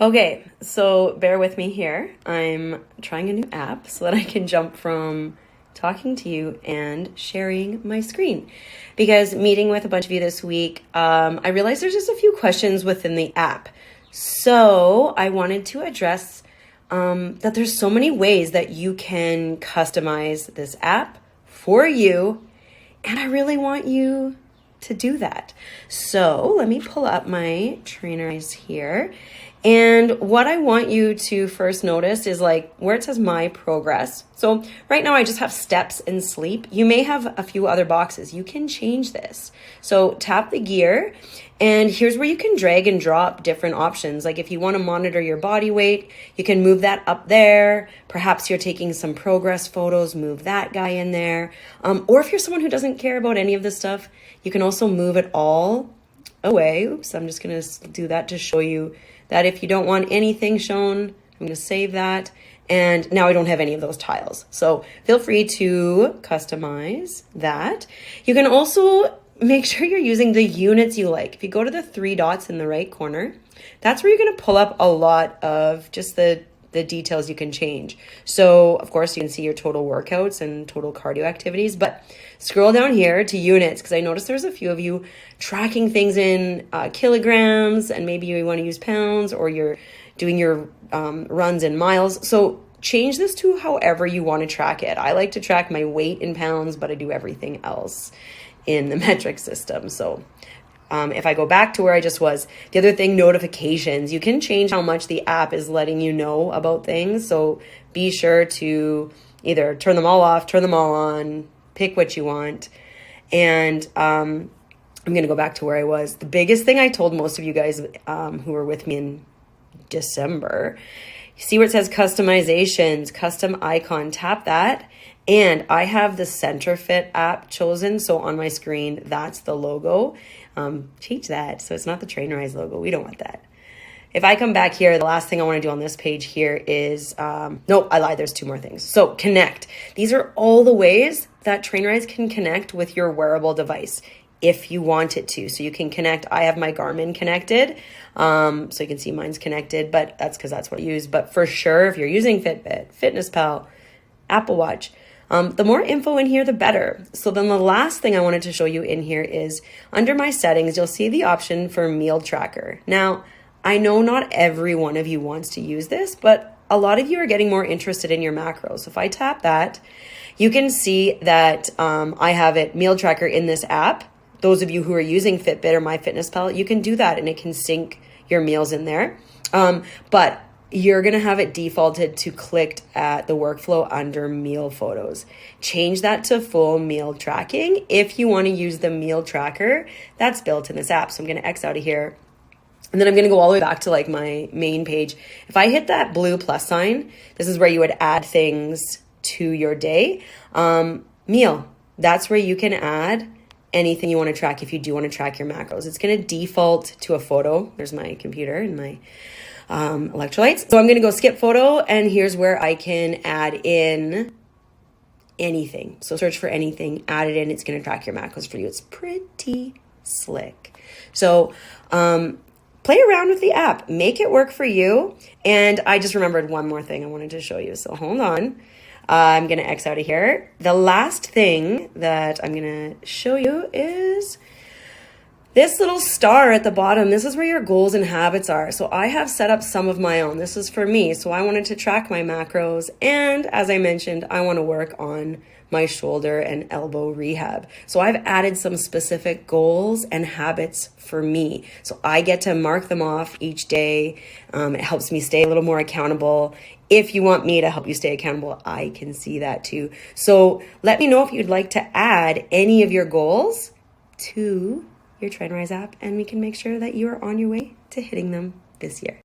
Okay, so bear with me here. I'm trying a new app so that I can jump from talking to you and sharing my screen. Because meeting with a bunch of you this week, I realized there's just a few questions within the app. So I wanted to address that there's so many ways that you can customize this app for you. And I really want you to do that. So let me pull up my trainers here. And what I want you to first notice is like where it says my progress. So right now I just have steps and sleep. You may have a few other boxes. You can change this. So tap the gear and here's where you can drag and drop different options. Like if you want to monitor your body weight, you can move that up there. Perhaps you're taking some progress photos, move that guy in there. Or if you're someone who doesn't care about any of this stuff, you can also move it all away. Oops, I'm just going to do that to show you that if you don't want anything shown, I'm going to save that. And now I don't have any of those tiles. So feel free to customize that. You can also make sure you're using the units you like. If you go to the 3 dots in the right corner, that's where you're going to pull up a lot of just the details you can change. So of course you can see your total workouts and total cardio activities, but scroll down here to units because I noticed there's a few of you tracking things in kilograms and maybe you want to use pounds or you're doing your runs in miles. So change this to however you want to track it. I like to track my weight in pounds, but I do everything else in the metric system. So if I go back to where I just was, the other thing, notifications, you can change how much the app is letting you know about things. So be sure to either turn them all off, turn them all on, pick what you want. And I'm going to go back to where I was. The biggest thing I told most of you guys who were with me in December, you see where it says customizations, custom icon, tap that. And I have the CenterFit app chosen. So on my screen, that's the logo. Change that. So it's not the Trainerize logo. We don't want that. If I come back here, the last thing I want to do on this page here is, no, I lied. There's 2 more things. So connect. These are all the ways that Trainerize can connect with your wearable device if you want it to. So you can connect. I have my Garmin connected. So you can see mine's connected, but that's because that's what I use. But for sure, if you're using Fitbit, FitnessPal, Apple Watch, the more info in here, the better. So then the last thing I wanted to show you in here is under my settings, you'll see the option for meal tracker. Now, I know not every one of you wants to use this, but a lot of you are getting more interested in your macros. So if I tap that, you can see that I have it meal tracker in this app. Those of you who are using Fitbit or MyFitnessPal, you can do that and it can sync your meals in there. But you're going to have it defaulted to clicked at the workflow under meal photos. Change that to full meal tracking if you want to use the meal tracker that's built in this app. So I'm going to X out of here. And then I'm going to go all the way back to like my main page. If I hit that blue plus sign, this is where you would add things to your day. Meal, that's where you can add anything you want to track if you do want to track your macros. It's going to default to a photo. There's my computer and my electrolytes. So I'm going to go skip photo and here's where I can add in anything. So search for anything, add it in. It's going to track your macros for you. It's pretty slick. So play around with the app, make it work for you. And I just remembered one more thing I wanted to show you. So hold on. I'm going to X out of here. The last thing that I'm going to show you is this little star at the bottom. This is where your goals and habits are. So I have set up some of my own. This is for me. So I wanted to track my macros. And as I mentioned, I want to work on my shoulder and elbow rehab. So I've added some specific goals and habits for me. So I get to mark them off each day. It helps me stay a little more accountable. If you want me to help you stay accountable, I can see that too. So let me know if you'd like to add any of your goals to your Trainerize app, and we can make sure that you are on your way to hitting them this year.